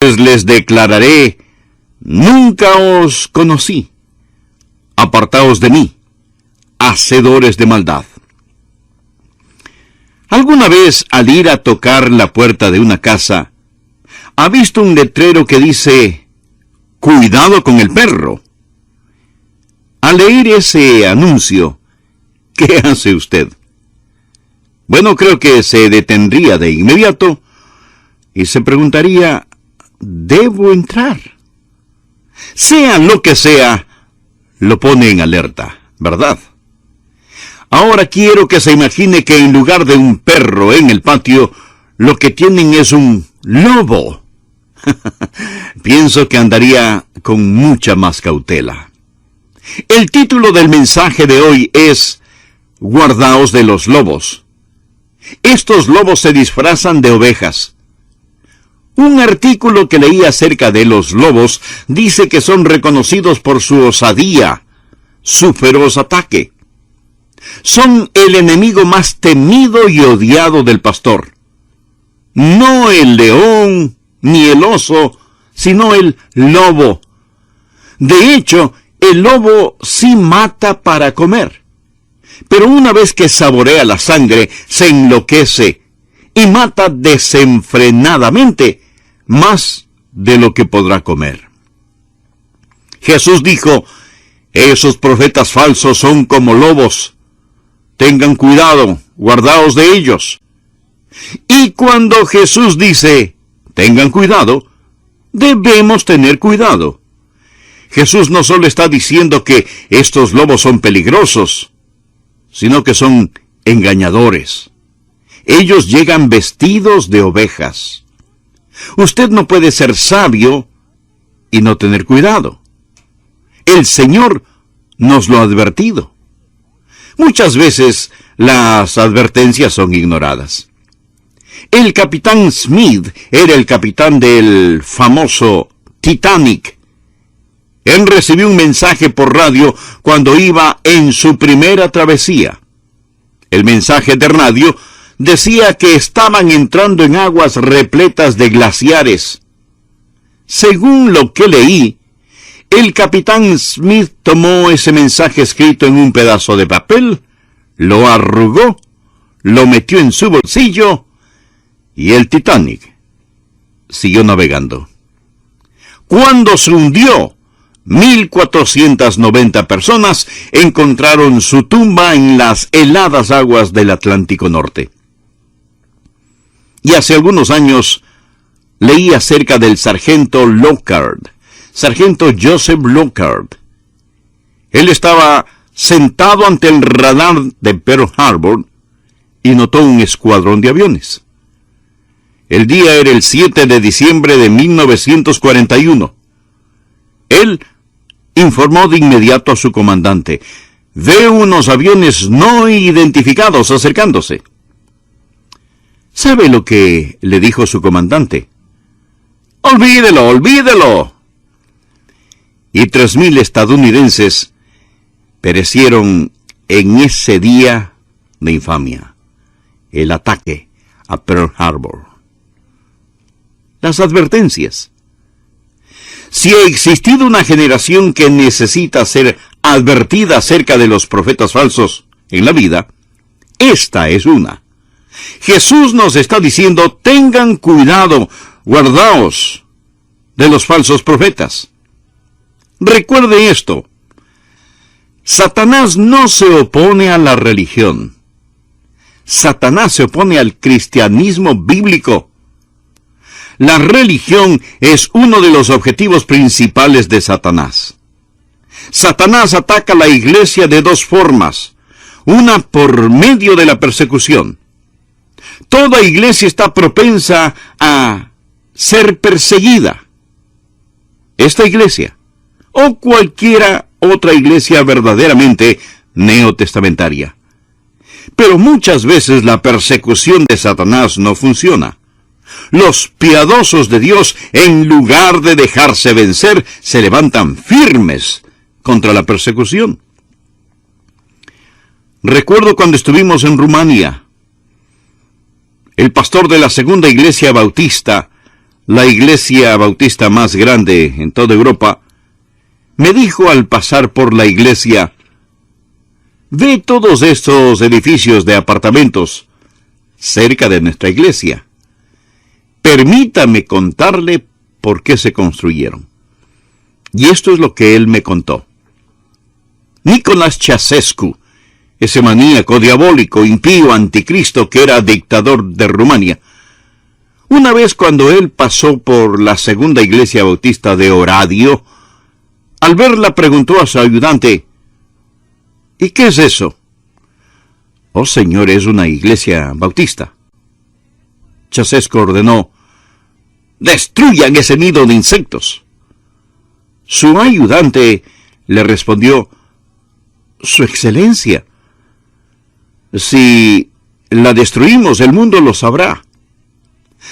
les declararé, nunca os conocí. Apartaos de mí, hacedores de maldad. ¿Alguna vez al ir a tocar la puerta de una casa, ha visto un letrero que dice, cuidado con el perro? Al leer ese anuncio, ¿qué hace usted? Bueno, creo que se detendría de inmediato y se preguntaría, ¿debo entrar? Sea lo que sea, lo pone en alerta, ¿verdad? Ahora quiero que se imagine que en lugar de un perro en el patio, lo que tienen es un lobo. Pienso que andaría con mucha más cautela. El título del mensaje de hoy es Guardaos de los lobos. Estos lobos se disfrazan de ovejas. Un artículo que leí acerca de los lobos dice que son reconocidos por su osadía, su feroz ataque. Son el enemigo más temido y odiado del pastor. No el león ni el oso, sino el lobo. De hecho, el lobo sí mata para comer. Pero una vez que saborea la sangre, se enloquece y mata desenfrenadamente más de lo que podrá comer. Jesús dijo, esos profetas falsos son como lobos. Tengan cuidado, guardaos de ellos. Y cuando Jesús dice, tengan cuidado, debemos tener cuidado. Jesús no solo está diciendo que estos lobos son peligrosos, sino que son engañadores. Ellos llegan vestidos de ovejas. Usted no puede ser sabio y no tener cuidado. El Señor nos lo ha advertido. Muchas veces las advertencias son ignoradas. El capitán Smith era el capitán del famoso Titanic. Él recibió un mensaje por radio cuando iba en su primera travesía. El mensaje de radio decía que estaban entrando en aguas repletas de glaciares. Según lo que leí, el capitán Smith tomó ese mensaje escrito en un pedazo de papel, lo arrugó, lo metió en su bolsillo y el Titanic siguió navegando. Cuando se hundió, 1,490 personas encontraron su tumba en las heladas aguas del Atlántico Norte. Y hace algunos años leí acerca del sargento Lockhart, sargento Joseph Lockhart. Él estaba sentado ante el radar de Pearl Harbor y notó un escuadrón de aviones. El día era el 7 de diciembre de 1941. Él informó de inmediato a su comandante, veo unos aviones no identificados acercándose. ¿Sabe lo que le dijo su comandante? Olvídelo, olvídelo. Y 3,000 estadounidenses perecieron en ese día de infamia, el ataque a Pearl Harbor. Las advertencias. Si ha existido una generación que necesita ser advertida acerca de los profetas falsos en la vida, esta es una. Jesús nos está diciendo, tengan cuidado, guardaos de los falsos profetas. Recuerde esto, Satanás no se opone a la religión. Satanás se opone al cristianismo bíblico. La religión es uno de los objetivos principales de Satanás. Satanás ataca a la iglesia de dos formas. Una por medio de la persecución. Toda iglesia está propensa a ser perseguida. Esta iglesia, o cualquiera otra iglesia verdaderamente neotestamentaria. Pero muchas veces la persecución de Satanás no funciona. Los piadosos de Dios, en lugar de dejarse vencer, se levantan firmes contra la persecución. Recuerdo cuando estuvimos en Rumania. El pastor de la segunda iglesia bautista la iglesia bautista más grande en toda Europa, me dijo al pasar por la iglesia: «Ve todos estos edificios de apartamentos cerca de nuestra iglesia. Permítame contarle por qué se construyeron». Y esto es lo que él me contó. Nicolás Ceausescu, ese maníaco diabólico, impío, anticristo que era dictador de Rumania, una vez cuando él pasó por la segunda iglesia bautista de Oradea, al verla preguntó a su ayudante: «¿Y qué es eso?». «Oh, señor, es una iglesia bautista». Ceausescu ordenó: «Destruyan ese nido de insectos». Su ayudante le respondió: «Su excelencia, si la destruimos, el mundo lo sabrá.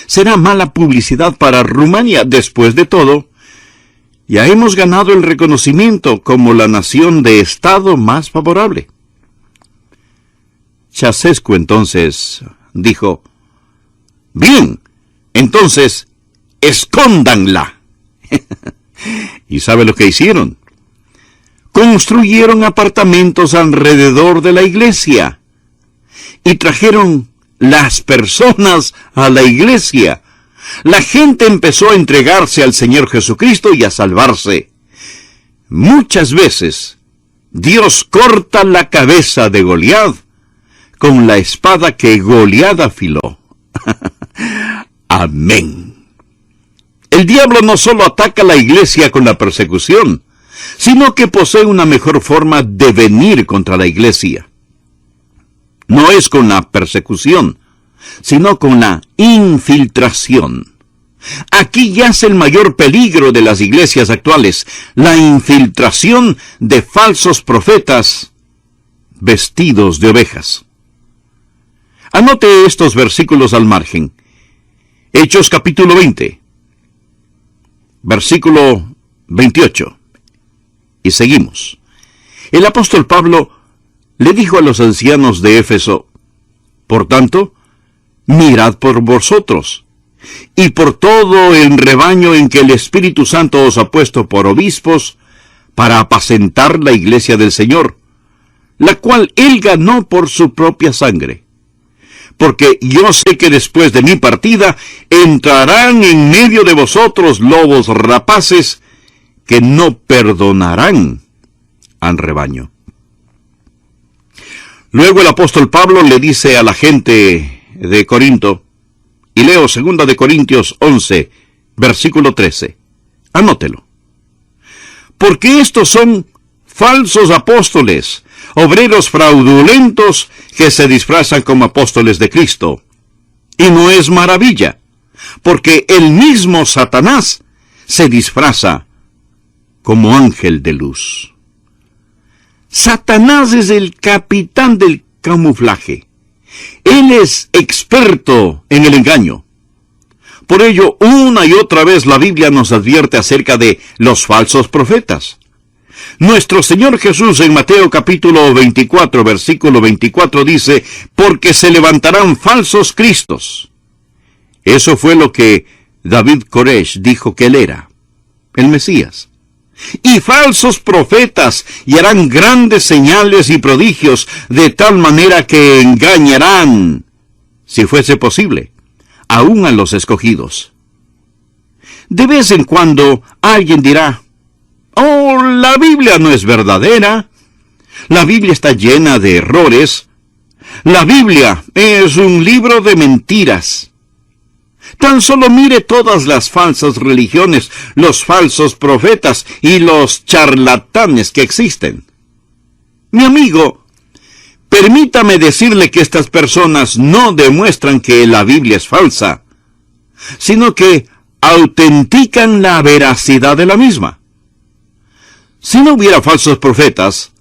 Será mala publicidad para Rumania. Después de todo, ya hemos ganado el reconocimiento como la nación de Estado más favorable». Ceausescu entonces dijo: «Bien, entonces, escóndanla». ¿Y sabe lo que hicieron? Construyeron apartamentos alrededor de la iglesia y trajeron las personas a la iglesia. La gente empezó a entregarse al Señor Jesucristo y a salvarse. Muchas veces Dios corta la cabeza de Goliat con la espada que Goliat afiló. Amén. El diablo no solo ataca a la iglesia con la persecución, sino que posee una mejor forma de venir contra la iglesia. No es con la persecución, sino con la infiltración. Aquí yace el mayor peligro de las iglesias actuales: la infiltración de falsos profetas vestidos de ovejas. Anote estos versículos al margen. Hechos capítulo 20, versículo 28. Y seguimos. El apóstol Pablo le dijo a los ancianos de Éfeso: «Por tanto, mirad por vosotros y por todo el rebaño en que el Espíritu Santo os ha puesto por obispos, para apacentar la iglesia del Señor, la cual él ganó por su propia sangre. Porque yo sé que después de mi partida entrarán en medio de vosotros lobos rapaces que no perdonarán al rebaño». Luego el apóstol Pablo le dice a la gente de Corinto, y leo 2 de Corintios 11, versículo 13. Anótelo. «Porque estos son falsos apóstoles, obreros fraudulentos que se disfrazan como apóstoles de Cristo. Y no es maravilla, porque el mismo Satanás se disfraza como ángel de luz». Satanás es el capitán del camuflaje. Él es experto en el engaño. Por ello, una y otra vez la Biblia nos advierte acerca de los falsos profetas. Nuestro Señor Jesús en Mateo capítulo 24, versículo 24 dice: «Porque se levantarán falsos cristos». Eso fue lo que David Koresh dijo que él era, el Mesías. «Y falsos profetas, y harán grandes señales y prodigios, de tal manera que engañarán, si fuese posible, aún a los escogidos». De vez en cuando alguien dirá: «Oh, la Biblia no es verdadera. La Biblia está llena de errores. La Biblia es un libro de mentiras. Tan solo mire todas las falsas religiones, los falsos profetas y los charlatanes que existen». Mi amigo, permítame decirle que estas personas no demuestran que la Biblia es falsa, sino que autentican la veracidad de la misma. Si no hubiera falsos profetas,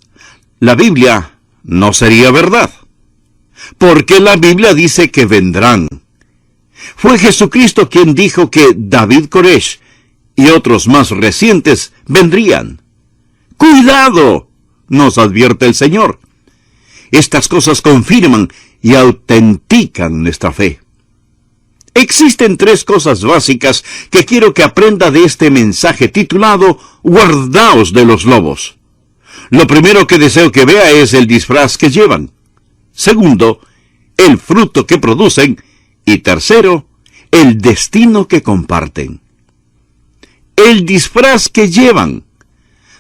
la Biblia no sería verdad, porque la Biblia dice que vendrán. Fue Jesucristo quien dijo que David Koresh y otros más recientes vendrían. ¡Cuidado!, nos advierte el Señor. Estas cosas confirman y autentican nuestra fe. Existen 3 cosas básicas que quiero que aprenda de este mensaje titulado Guardaos de los lobos. Lo primero que deseo que vea es el disfraz que llevan. Segundo, el fruto que producen. Y tercero, el destino que comparten. El disfraz que llevan.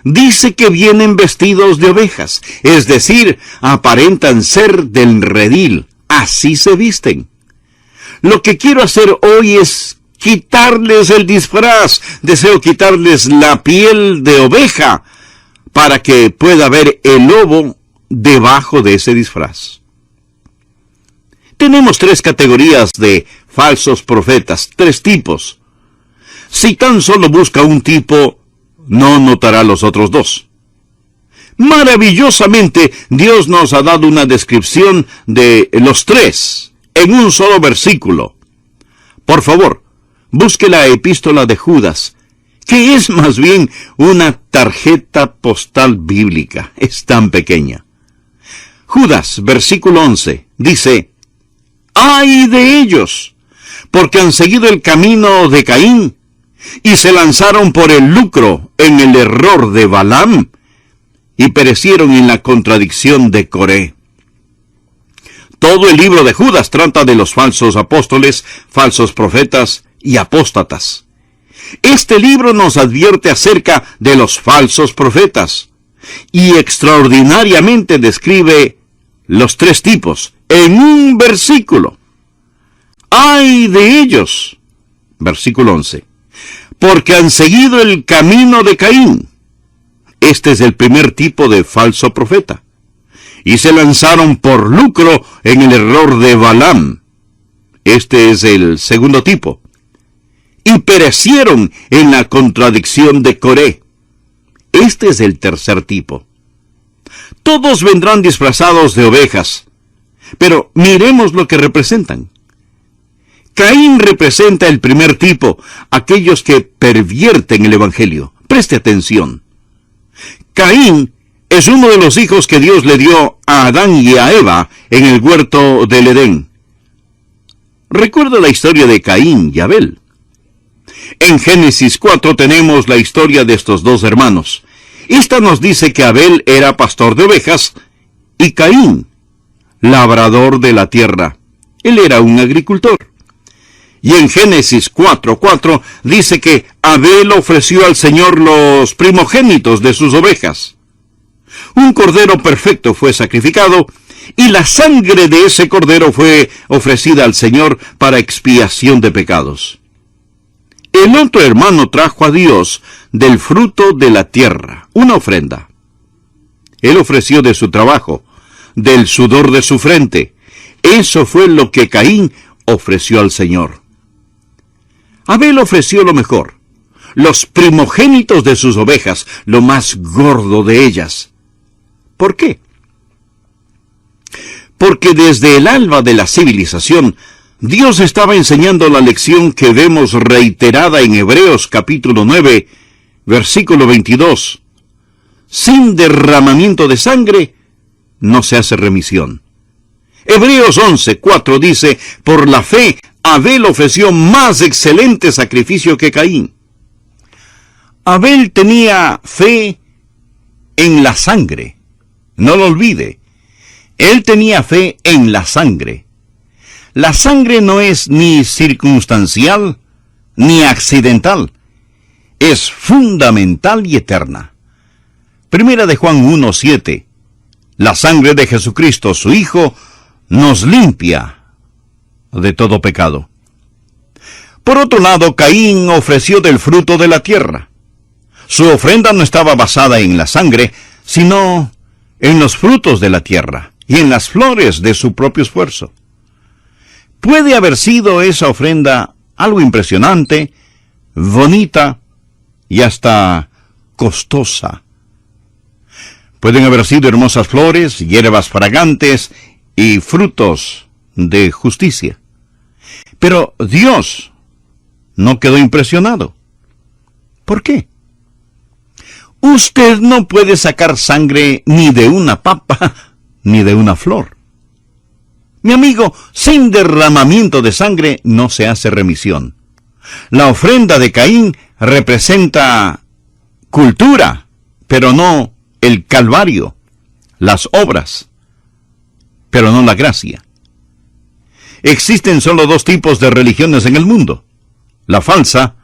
Dice que vienen vestidos de ovejas, es decir, aparentan ser del redil. Así se visten. Lo que quiero hacer hoy es quitarles el disfraz. Deseo quitarles la piel de oveja para que pueda ver el lobo debajo de ese disfraz. Tenemos 3 categorías de falsos profetas, 3 tipos. Si tan solo busca un tipo, no notará los otros 2. Maravillosamente, Dios nos ha dado una descripción de los 3 en un solo versículo. Por favor, busque la epístola de Judas, que es más bien una tarjeta postal bíblica. Es tan pequeña. Judas, versículo 11, dice: ¡ay de ellos! Porque han seguido el camino de Caín, y se lanzaron por el lucro en el error de Balaam, y perecieron en la contradicción de Coré. Todo el libro de Judas trata de los falsos apóstoles, falsos profetas y apóstatas. Este libro nos advierte acerca de los falsos profetas, y extraordinariamente describe los 3 tipos en un versículo. ¡ay de ellos! Versículo 11. Porque han seguido el camino de Caín. Este es el primer tipo de falso profeta. Y se lanzaron por lucro en el error de Balaam. Este es el segundo tipo. Y perecieron en la contradicción de Coré. Este es el tercer tipo. Todos vendrán disfrazados de ovejas, pero miremos lo que representan. Caín representa el primer tipo, aquellos que pervierten el Evangelio. Preste atención. Caín es uno de los hijos que Dios le dio a Adán y a Eva en el huerto del Edén. Recuerda la historia de Caín y Abel. En Génesis 4 tenemos la historia de estos 2 hermanos. Esta nos dice que Abel era pastor de ovejas y Caín, labrador de la tierra. Él era un agricultor. Y en Génesis 4:4 dice que Abel ofreció al Señor los primogénitos de sus ovejas. Un cordero perfecto fue sacrificado, y la sangre de ese cordero fue ofrecida al Señor para expiación de pecados. El otro hermano trajo a Dios del fruto de la tierra, una ofrenda. Él ofreció de su trabajo, del sudor de su frente. Eso fue lo que Caín ofreció al Señor. Abel ofreció lo mejor, los primogénitos de sus ovejas, lo más gordo de ellas. ¿Por qué? Porque desde el alba de la civilización, Dios estaba enseñando la lección que vemos reiterada en Hebreos capítulo 9, versículo 22. Sin derramamiento de sangre, no se hace remisión. Hebreos 11:4 dice: por la fe, Abel ofreció más excelente sacrificio que Caín. Abel tenía fe en la sangre. No lo olvide. Él tenía fe en la sangre. La sangre no es ni circunstancial ni accidental. Es fundamental y eterna. Primera de Juan 1:7. La sangre de Jesucristo, su Hijo, nos limpia de todo pecado. Por otro lado, Caín ofreció del fruto de la tierra. Su ofrenda no estaba basada en la sangre, sino en los frutos de la tierra y en las flores de su propio esfuerzo. Puede haber sido esa ofrenda algo impresionante, bonita y hasta costosa. Pueden haber sido hermosas flores, hierbas fragantes y frutos de justicia. Pero Dios no quedó impresionado. ¿Por qué? Usted no puede sacar sangre ni de una papa, ni de una flor. Mi amigo, sin derramamiento de sangre no se hace remisión. La ofrenda de Caín representa cultura, pero no el Calvario, las obras, pero no la gracia. Existen solo dos tipos de religiones en el mundo, la falsa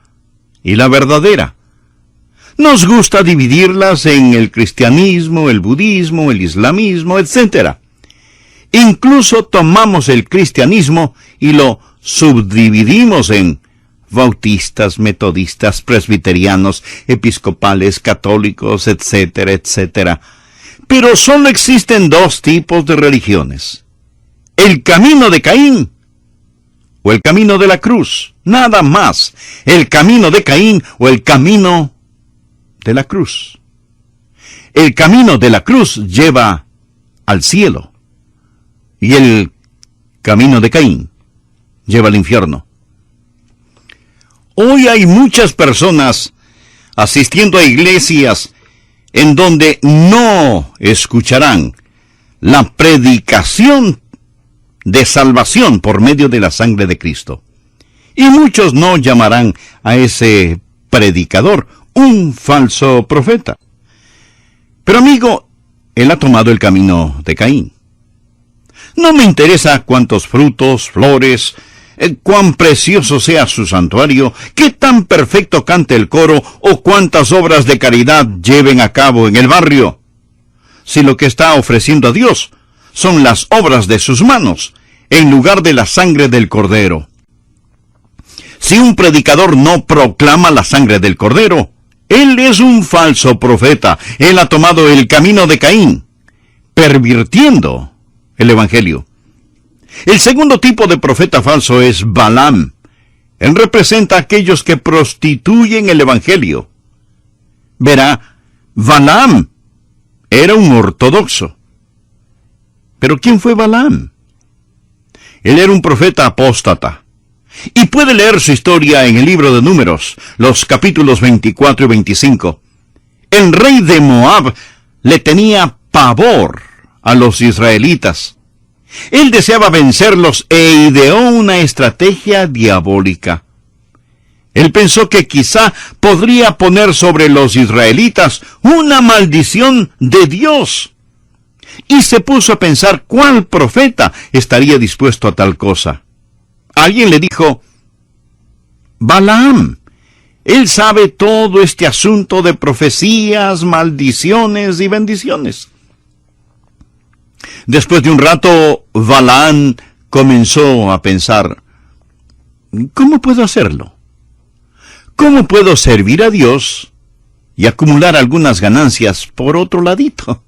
y la verdadera. Nos gusta dividirlas en el cristianismo, el budismo, el islamismo, etc. Incluso tomamos el cristianismo y lo subdividimos en bautistas, metodistas, presbiterianos, episcopales, católicos, etcétera, etcétera. Pero solo existen dos tipos de religiones: el camino de Caín o el camino de la cruz. Nada más. El camino de Caín o el camino de la cruz. El camino de la cruz lleva al cielo y el camino de Caín lleva al infierno. Hoy hay muchas personas asistiendo a iglesias en donde no escucharán la predicación de salvación por medio de la sangre de Cristo. Y muchos no llamarán a ese predicador un falso profeta. Pero amigo, él ha tomado el camino de Caín. No me interesa cuántos frutos, flores, cuán precioso sea su santuario, qué tan perfecto cante el coro o cuántas obras de caridad lleven a cabo en el barrio. Si lo que está ofreciendo a Dios son las obras de sus manos, en lugar de la sangre del Cordero. Si un predicador no proclama la sangre del Cordero, él es un falso profeta. Él ha tomado el camino de Caín, pervirtiendo el Evangelio. El segundo tipo de profeta falso es Balaam. Él representa a aquellos que prostituyen el Evangelio. Verá, Balaam era un ortodoxo. ¿Pero quién fue Balaam? Él era un profeta apóstata. Y puede leer su historia en el libro de Números, los capítulos 24 y 25. El rey de Moab le tenía pavor a los israelitas. Él deseaba vencerlos e ideó una estrategia diabólica. Él pensó que quizá podría poner sobre los israelitas una maldición de Dios. Y se puso a pensar cuál profeta estaría dispuesto a tal cosa. Alguien le dijo: Balaam. Él sabe todo este asunto de profecías, maldiciones y bendiciones. Después de un rato, Balaam comenzó a pensar: ¿cómo puedo hacerlo? ¿Cómo puedo servir a Dios y acumular algunas ganancias por otro ladito?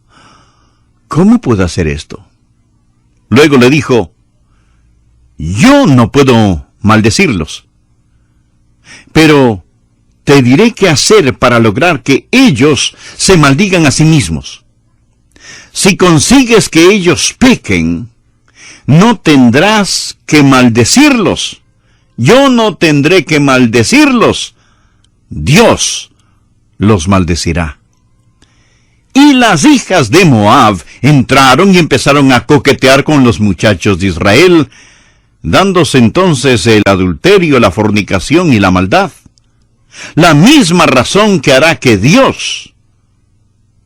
¿Cómo puedo hacer esto? Luego le dijo: yo no puedo maldecirlos, pero te diré qué hacer para lograr que ellos se maldigan a sí mismos. Si consigues que ellos pequen, no tendrás que maldecirlos. Yo no tendré que maldecirlos. Dios los maldecirá. Y las hijas de Moab entraron y empezaron a coquetear con los muchachos de Israel, dándose entonces el adulterio, la fornicación y la maldad. La misma razón que hará que Dios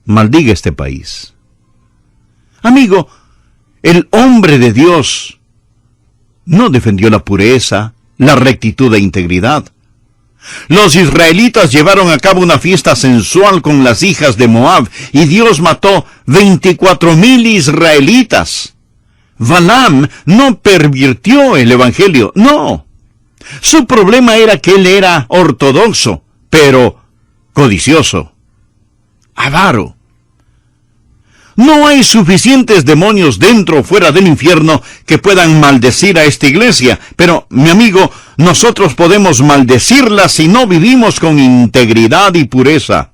maldiga este país. Amigo, el hombre de Dios no defendió la pureza, la rectitud e integridad. Los israelitas llevaron a cabo una fiesta sensual con las hijas de Moab y Dios mató 24,000 israelitas. Balaam no pervirtió el Evangelio, no. Su problema era que él era ortodoxo, pero codicioso, avaro. No hay suficientes demonios dentro o fuera del infierno que puedan maldecir a esta iglesia, pero, mi amigo, nosotros podemos maldecirla si no vivimos con integridad y pureza.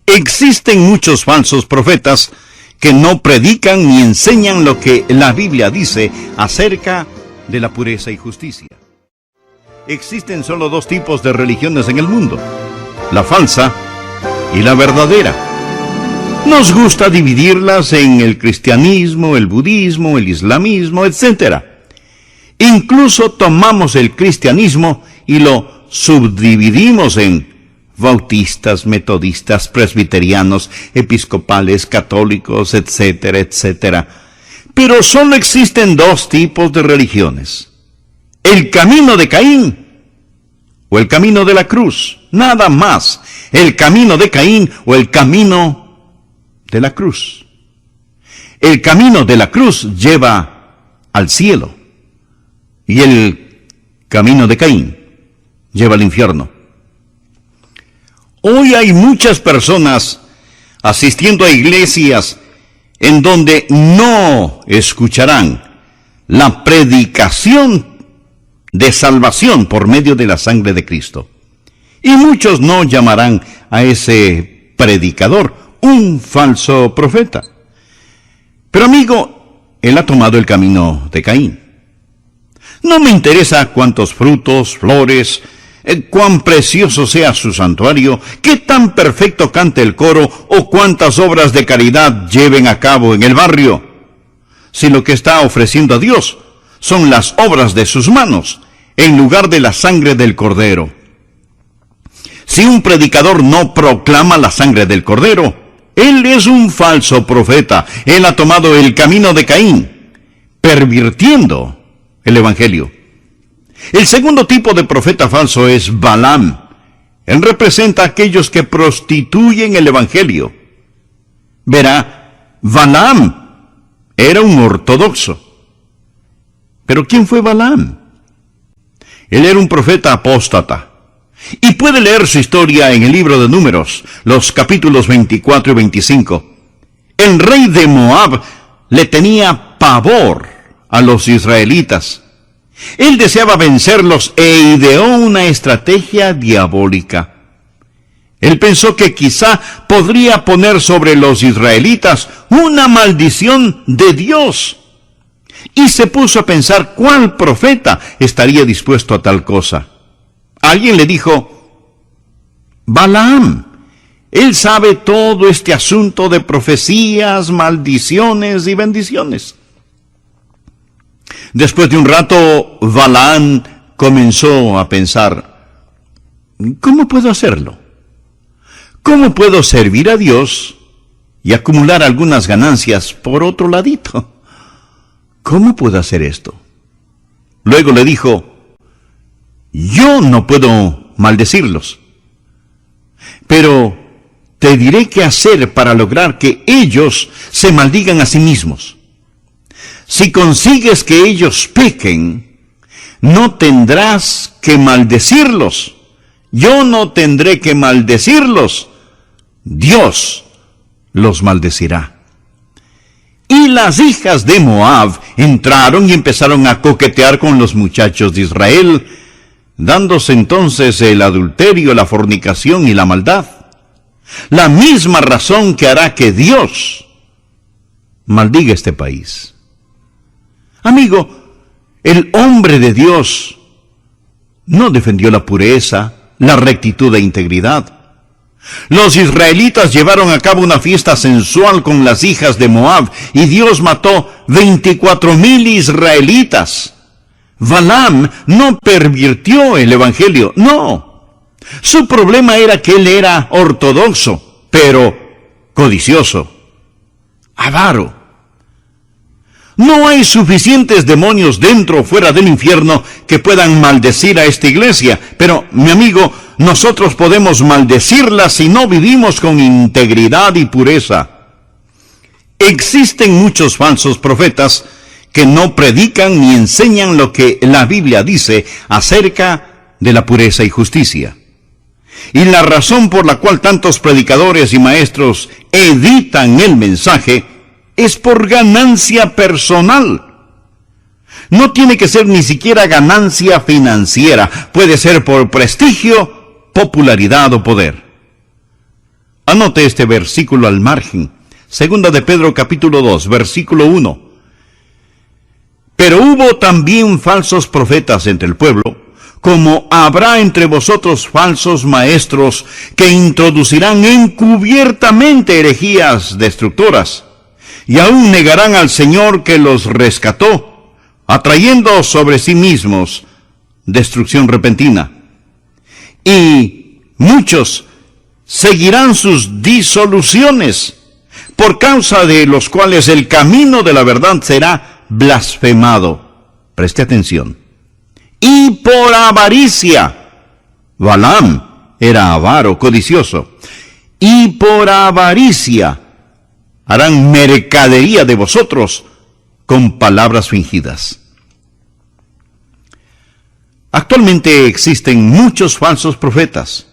Existen muchos falsos profetas que no predican ni enseñan lo que la Biblia dice acerca de la pureza y justicia. Existen solo dos tipos de religiones en el mundo: la falsa y la verdadera. Nos gusta dividirlas en el cristianismo, el budismo, el islamismo, etc. Incluso tomamos el cristianismo y lo subdividimos en bautistas, metodistas, presbiterianos, episcopales, católicos, etcétera, etcétera. Pero solo existen dos tipos de religiones: el camino de Caín o el camino de la cruz. Nada más. El camino de Caín o el camino de la cruz. El camino de la cruz lleva al cielo y el camino de Caín lleva al infierno. Hoy hay muchas personas asistiendo a iglesias en donde no escucharán la predicación de salvación por medio de la sangre de Cristo. Y muchos no llamarán a ese predicador un falso profeta. Pero amigo, él ha tomado el camino de Caín. No me interesa cuántos frutos, flores, cuán precioso sea su santuario, qué tan perfecto cante el coro o cuántas obras de caridad lleven a cabo en el barrio. Si lo que está ofreciendo a Dios son las obras de sus manos, en lugar de la sangre del Cordero. Si un predicador no proclama la sangre del Cordero, él es un falso profeta. Él ha tomado el camino de Caín, pervirtiendo el Evangelio. El segundo tipo de profeta falso es Balaam. Él representa a aquellos que prostituyen el Evangelio. Verá, Balaam era un ortodoxo. ¿Pero quién fue Balaam? Él era un profeta apóstata. Y puede leer su historia en el libro de Números, los capítulos 24 y 25. El rey de Moab le tenía pavor a los israelitas. Él deseaba vencerlos e ideó una estrategia diabólica. Él pensó que quizá podría poner sobre los israelitas una maldición de Dios. Y se puso a pensar cuál profeta estaría dispuesto a tal cosa. Alguien le dijo: Balaam, él sabe todo este asunto de profecías, maldiciones y bendiciones. Después de un rato, Balaam comenzó a pensar: ¿cómo puedo hacerlo? ¿Cómo puedo servir a Dios y acumular algunas ganancias por otro ladito? ¿Cómo puedo hacer esto? Luego le dijo: yo no puedo maldecirlos, pero te diré qué hacer para lograr que ellos se maldigan a sí mismos. Si consigues que ellos pequen, no tendrás que maldecirlos. Yo no tendré que maldecirlos. Dios los maldecirá. Y las hijas de Moab entraron y empezaron a coquetear con los muchachos de Israel, dándose entonces el adulterio, la fornicación y la maldad. La misma razón que hará que Dios maldiga este país. Amigo, el hombre de Dios no defendió la pureza, la rectitud e integridad. Los israelitas llevaron a cabo una fiesta sensual con las hijas de Moab y Dios mató 24,000 israelitas. Balaam no pervirtió el evangelio, no. Su problema era que él era ortodoxo, pero codicioso, avaro. No hay suficientes demonios dentro o fuera del infierno que puedan maldecir a esta iglesia, pero, mi amigo, nosotros podemos maldecirla si no vivimos con integridad y pureza. Existen muchos falsos profetas que no predican ni enseñan lo que la Biblia dice acerca de la pureza y justicia. Y la razón por la cual tantos predicadores y maestros editan el mensaje es por ganancia personal. No tiene que ser ni siquiera ganancia financiera, puede ser por prestigio, popularidad o poder. Anote este versículo al margen. Segunda de Pedro capítulo 2, versículo 1. Pero hubo también falsos profetas entre el pueblo, como habrá entre vosotros falsos maestros que introducirán encubiertamente herejías destructoras, y aún negarán al Señor que los rescató, atrayendo sobre sí mismos destrucción repentina. Y muchos seguirán sus disoluciones, por causa de los cuales el camino de la verdad será blasfemado. Preste atención. Y por avaricia, Balaam era avaro, codicioso, y por avaricia harán mercadería de vosotros con palabras fingidas. Actualmente existen muchos falsos profetas.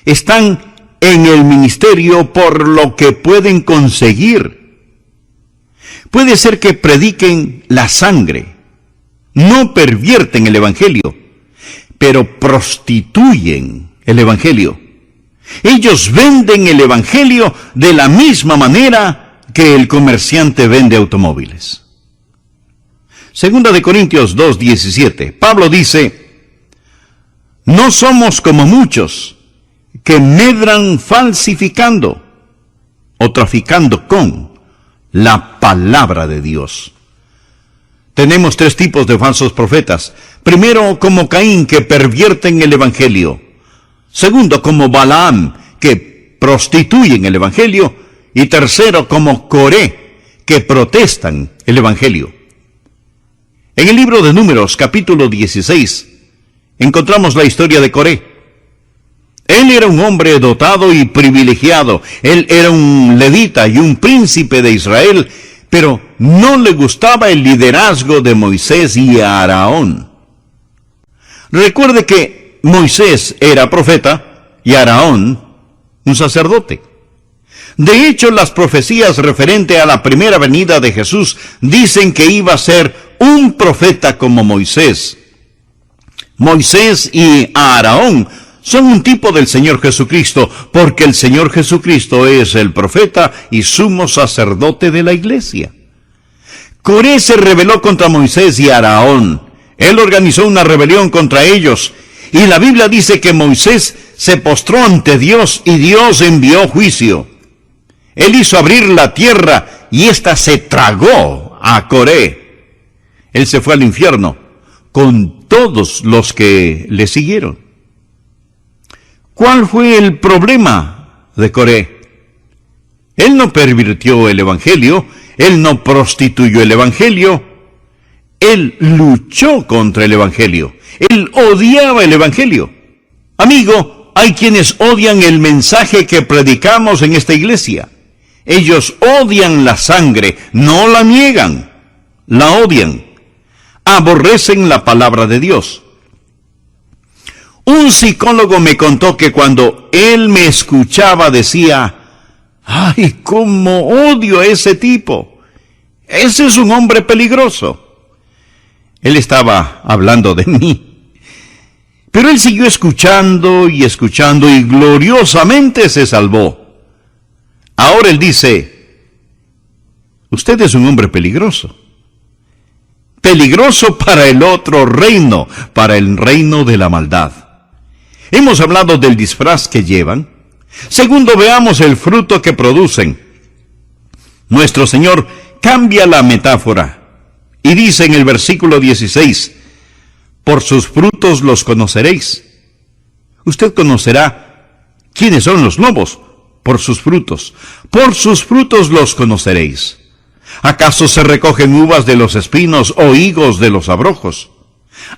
Están en el ministerio por lo que pueden conseguir. Puede ser que prediquen la sangre, no pervierten el Evangelio, pero prostituyen el Evangelio. Ellos venden el Evangelio de la misma manera que el comerciante vende automóviles. Segunda de Corintios 2:17, Pablo dice: no somos como muchos que medran falsificando o traficando con la palabra de Dios. Tenemos tres tipos de falsos profetas. Primero, como Caín, que pervierten el Evangelio. Segundo, como Balaam, que prostituyen el Evangelio. Y tercero, como Coré, que protestan el Evangelio. En el libro de Números, capítulo 16, encontramos la historia de Coré. Él era un hombre dotado y privilegiado. Él era un levita y un príncipe de Israel, pero no le gustaba el liderazgo de Moisés y Aarón. Recuerde que Moisés era profeta y Aarón un sacerdote. De hecho, las profecías referente a la primera venida de Jesús dicen que iba a ser un profeta como Moisés. Moisés y Aarón son un tipo del Señor Jesucristo, porque el Señor Jesucristo es el profeta y sumo sacerdote de la iglesia. Coré se rebeló contra Moisés y Aarón. Él organizó una rebelión contra ellos, y la Biblia dice que Moisés se postró ante Dios y Dios envió juicio. Él hizo abrir la tierra y ésta se tragó a Coré. Él se fue al infierno con todos los que le siguieron. ¿Cuál fue el problema de Coré? Él no pervirtió el Evangelio, él no prostituyó el Evangelio, él luchó contra el Evangelio, él odiaba el Evangelio. Amigo, hay quienes odian el mensaje que predicamos en esta iglesia. Ellos odian la sangre, no la niegan, la odian. Aborrecen la palabra de Dios. Un psicólogo me contó que cuando él me escuchaba decía: ¡ay, cómo odio a ese tipo! Ese es un hombre peligroso. Él estaba hablando de mí. Pero él siguió escuchando y gloriosamente se salvó. Ahora él dice: usted es un hombre peligroso. Peligroso para el otro reino, para el reino de la maldad. Hemos hablado del disfraz que llevan. Segundo, veamos el fruto que producen. Nuestro Señor cambia la metáfora y dice en el versículo 16: por sus frutos los conoceréis. Usted conocerá quiénes son los lobos por sus frutos. Por sus frutos los conoceréis. ¿Acaso se recogen uvas de los espinos o higos de los abrojos?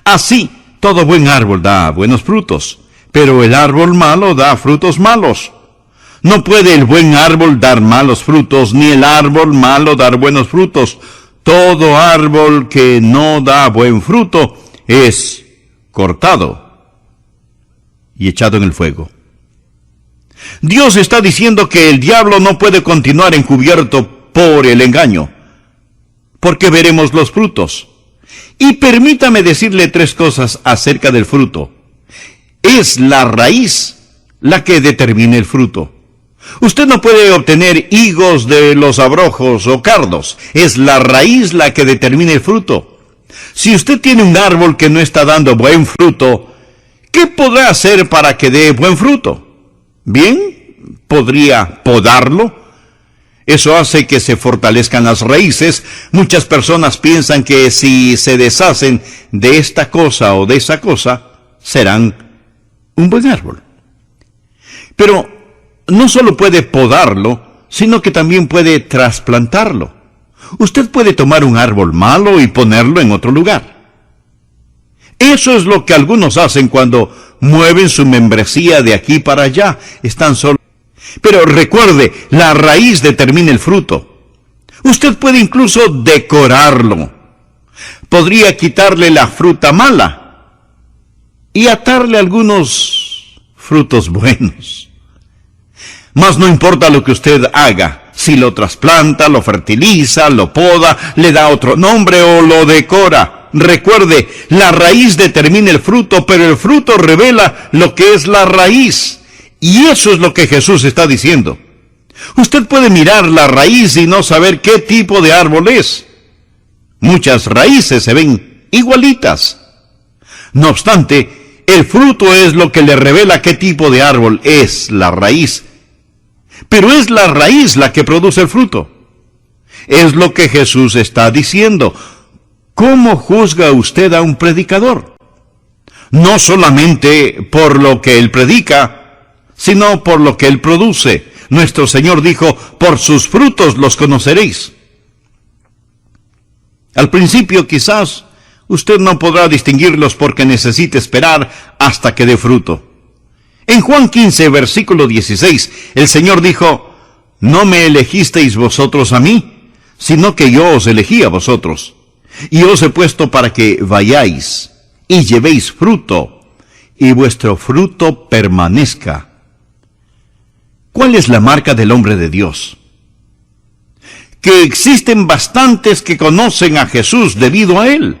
Así, todo buen árbol da buenos frutos, pero el árbol malo da frutos malos. No puede el buen árbol dar malos frutos, ni el árbol malo dar buenos frutos. Todo árbol que no da buen fruto es cortado y echado en el fuego. Dios está diciendo que el diablo no puede continuar encubierto por el engaño, porque veremos los frutos. Y permítame decirle tres cosas acerca del fruto. Es la raíz la que determina el fruto. Usted no puede obtener higos de los abrojos o cardos. Es la raíz la que determina el fruto. Si usted tiene un árbol que no está dando buen fruto, ¿qué podrá hacer para que dé buen fruto? Bien, podría podarlo. Eso hace que se fortalezcan las raíces. Muchas personas piensan que si se deshacen de esta cosa o de esa cosa, serán un buen árbol. Pero no solo puede podarlo, sino que también puede trasplantarlo. Usted puede tomar un árbol malo y ponerlo en otro lugar. Eso es lo que algunos hacen cuando mueven su membresía de aquí para allá. Están solo. Pero recuerde, la raíz determina el fruto. Usted puede incluso decorarlo. Podría quitarle la fruta mala y atarle algunos frutos buenos. Mas no importa lo que usted haga, si lo trasplanta, lo fertiliza, lo poda, le da otro nombre o lo decora. Recuerde, la raíz determina el fruto, pero el fruto revela lo que es la raíz. Y eso es lo que Jesús está diciendo. Usted puede mirar la raíz y no saber qué tipo de árbol es. Muchas raíces se ven igualitas. No obstante, el fruto es lo que le revela qué tipo de árbol es la raíz. Pero es la raíz la que produce el fruto. Es lo que Jesús está diciendo. ¿Cómo juzga usted a un predicador? No solamente por lo que él predica, sino por lo que él produce. Nuestro Señor dijo, por sus frutos los conoceréis. Al principio quizás usted no podrá distinguirlos porque necesita esperar hasta que dé fruto. En Juan 15, versículo 16, el Señor dijo, no me elegisteis vosotros a mí, sino que yo os elegí a vosotros, y os he puesto para que vayáis y llevéis fruto, y vuestro fruto permanezca. ¿Cuál es la marca del hombre de Dios? Que existen bastantes que conocen a Jesús debido a él.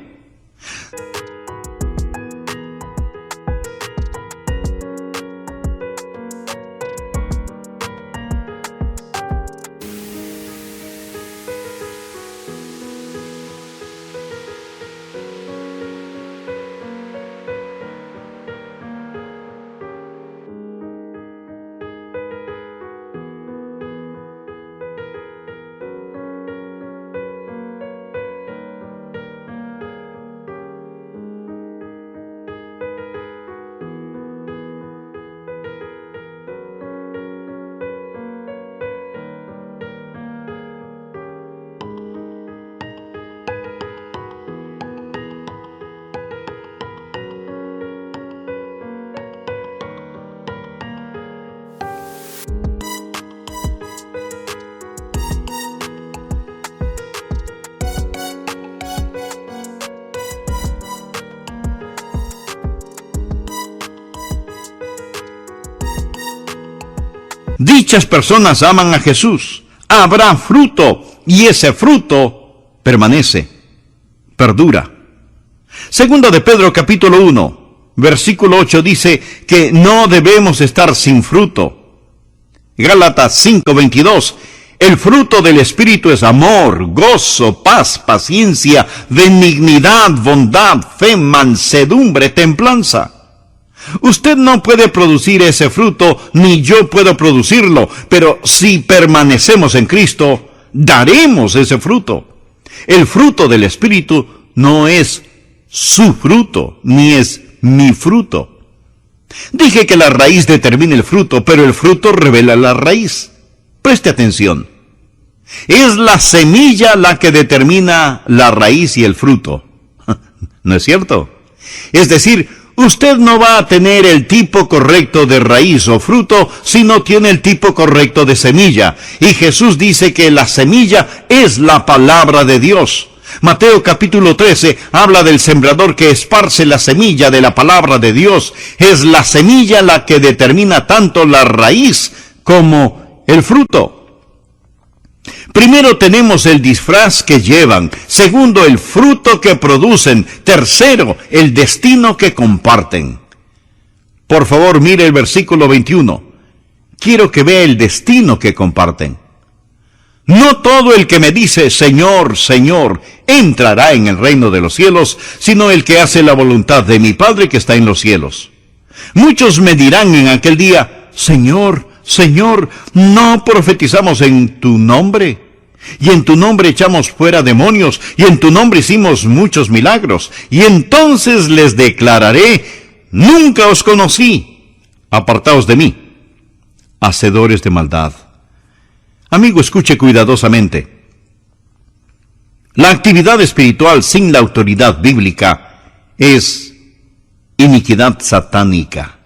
Dichas personas aman a Jesús. Habrá fruto, y ese fruto permanece, perdura. Segundo de Pedro, capítulo 1, versículo 8 dice que no debemos estar sin fruto. Gálatas 5:22, el fruto del Espíritu es amor, gozo, paz, paciencia, benignidad, bondad, fe, mansedumbre, templanza. Usted no puede producir ese fruto, ni yo puedo producirlo, pero si permanecemos en Cristo, daremos ese fruto. El fruto del Espíritu no es su fruto, ni es mi fruto. Dije que la raíz determina el fruto, pero el fruto revela la raíz. Preste atención. Es la semilla la que determina la raíz y el fruto. ¿No es cierto? Es decir, usted no va a tener el tipo correcto de raíz o fruto si no tiene el tipo correcto de semilla. Y Jesús dice que la semilla es la palabra de Dios. Mateo capítulo 13 habla del sembrador que esparce la semilla de la palabra de Dios. Es la semilla la que determina tanto la raíz como el fruto. Primero tenemos el disfraz que llevan. Segundo, el fruto que producen. Tercero, el destino que comparten. Por favor, mire el versículo 21. Quiero que vea el destino que comparten. No todo el que me dice, Señor, Señor, entrará en el reino de los cielos, sino el que hace la voluntad de mi Padre que está en los cielos. Muchos me dirán en aquel día, Señor, Señor, ¿no profetizamos en tu nombre? Y en tu nombre echamos fuera demonios, y en tu nombre hicimos muchos milagros. Y entonces les declararé, nunca os conocí, apartaos de mí, hacedores de maldad. Amigo, escuche cuidadosamente. La actividad espiritual sin la autoridad bíblica es iniquidad satánica.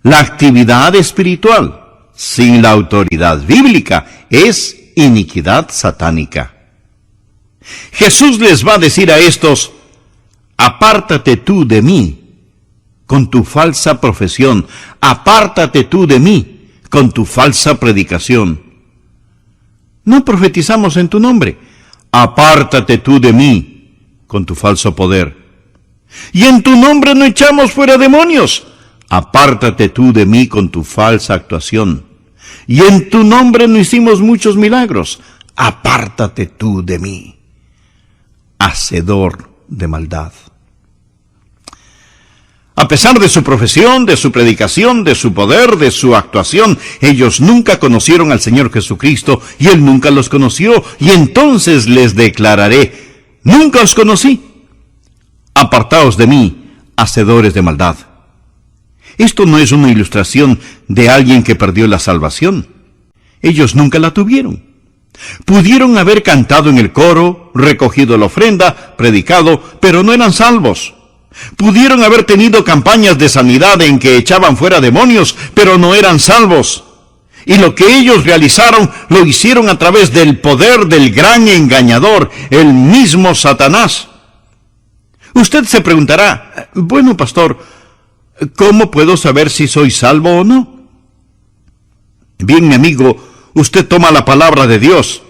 La actividad espiritual sin la autoridad bíblica es iniquidad satánica. Jesús les va a decir a estos, apártate tú de mí con tu falsa profesión, apártate tú de mí con tu falsa predicación. No profetizamos en tu nombre, apártate tú de mí con tu falso poder. Y en tu nombre no echamos fuera demonios, apártate tú de mí con tu falsa actuación. Y en tu nombre no hicimos muchos milagros, apártate tú de mí, hacedor de maldad. A pesar de su profesión, de su predicación, de su poder, de su actuación, ellos nunca conocieron al Señor Jesucristo y Él nunca los conoció. Y entonces les declararé, nunca os conocí. Apartaos de mí, hacedores de maldad. Esto no es una ilustración de alguien que perdió la salvación. Ellos nunca la tuvieron. Pudieron haber cantado en el coro, recogido la ofrenda, predicado, pero no eran salvos. Pudieron haber tenido campañas de sanidad en que echaban fuera demonios, pero no eran salvos. Y lo que ellos realizaron, lo hicieron a través del poder del gran engañador, el mismo Satanás. Usted se preguntará, bueno, pastor, ¿cómo puedo saber si soy salvo o no? Bien, mi amigo, usted toma la palabra de Dios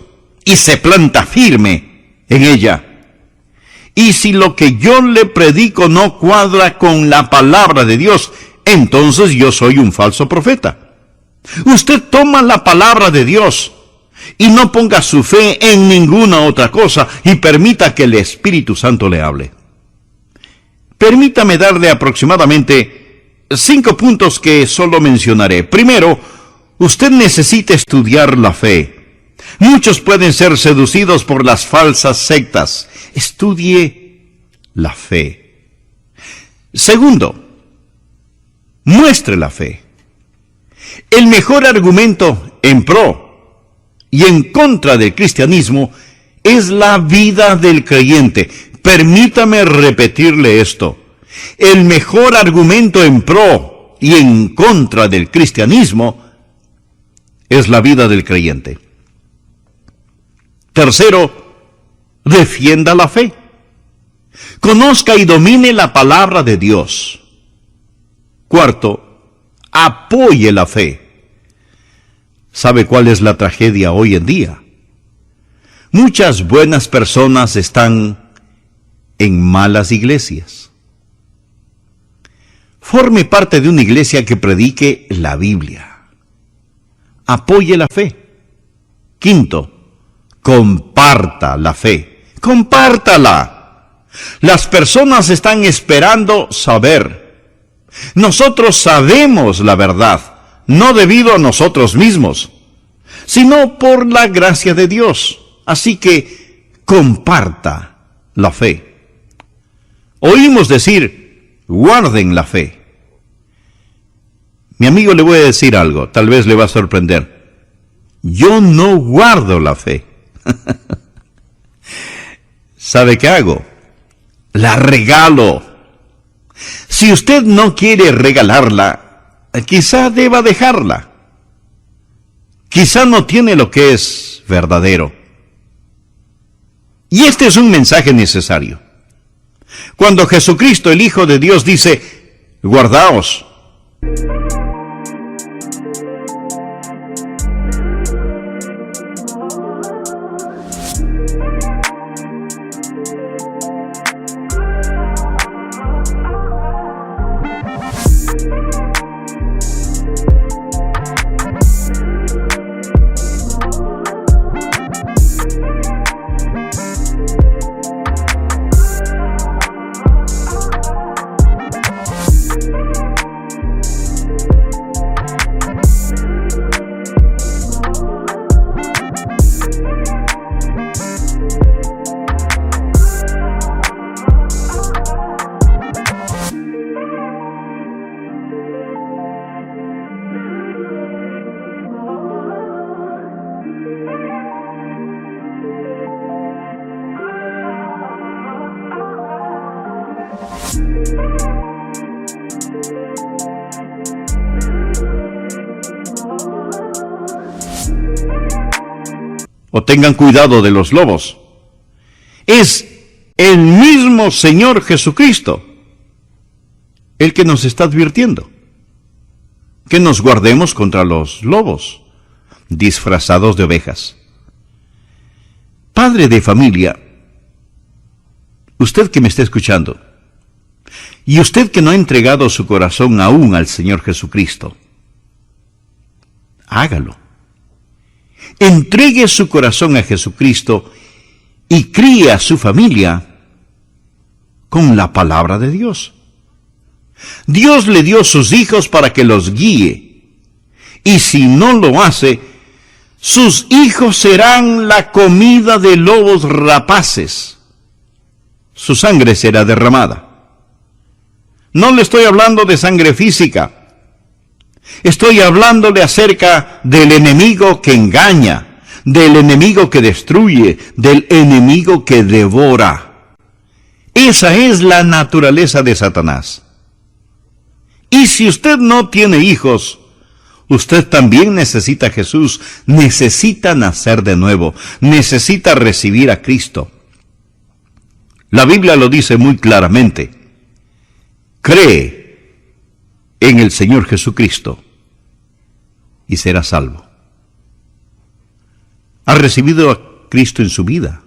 y se planta firme en ella. Y si lo que yo le predico no cuadra con la palabra de Dios, entonces yo soy un falso profeta. Usted toma la palabra de Dios y no ponga su fe en ninguna otra cosa y permita que el Espíritu Santo le hable. Permítame darle aproximadamente 5 puntos que solo mencionaré. Primero, usted necesita estudiar la fe. Muchos pueden ser seducidos por las falsas sectas. Estudie la fe. Segundo, muestre la fe. El mejor argumento en pro y en contra del cristianismo es la vida del creyente. Permítame repetirle esto. El mejor argumento en pro y en contra del cristianismo es la vida del creyente. Tercero, defienda la fe. Conozca y domine la palabra de Dios. Cuarto, apoye la fe. ¿Sabe cuál es la tragedia hoy en día? Muchas buenas personas están en malas iglesias. Forme parte de una iglesia que predique la Biblia. Apoye la fe. Quinto, comparta la fe. Compártala. Las personas están esperando saber. Nosotros sabemos la verdad, no debido a nosotros mismos, sino por la gracia de Dios. Así que comparta la fe. Oímos decir, guarden la fe. Mi amigo, le voy a decir algo, tal vez le va a sorprender. Yo no guardo la fe. ¿Sabe qué hago? La regalo. Si usted no quiere regalarla, quizá deba dejarla. Quizá no tiene lo que es verdadero. Y este es un mensaje necesario. Cuando Jesucristo, el Hijo de Dios, dice, guardaos. o tengan cuidado de los lobos. Es el mismo Señor Jesucristo el que nos está advirtiendo que nos guardemos contra los lobos disfrazados de ovejas. Padre de familia, usted que me está escuchando, y usted que no ha entregado su corazón aún al Señor Jesucristo, hágalo. Entregue su corazón a Jesucristo y críe a su familia con la palabra de Dios. Dios le dio sus hijos para que los guíe, y si no lo hace, sus hijos serán la comida de lobos rapaces. Su sangre será derramada. No le estoy hablando de sangre física. Estoy hablándole acerca del enemigo que engaña, del enemigo que destruye, del enemigo que devora. Esa es la naturaleza de Satanás. Y si usted no tiene hijos, usted también necesita a Jesús, necesita nacer de nuevo, necesita recibir a Cristo. La Biblia lo dice muy claramente. Cree en el Señor Jesucristo y será salvo. ¿Ha recibido a Cristo en su vida?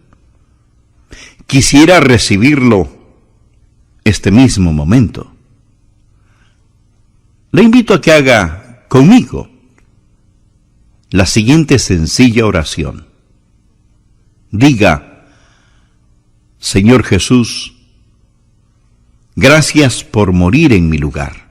Quisiera recibirlo este mismo momento. Le invito a que haga conmigo la siguiente sencilla oración. Diga: Señor Jesús, gracias por morir en mi lugar.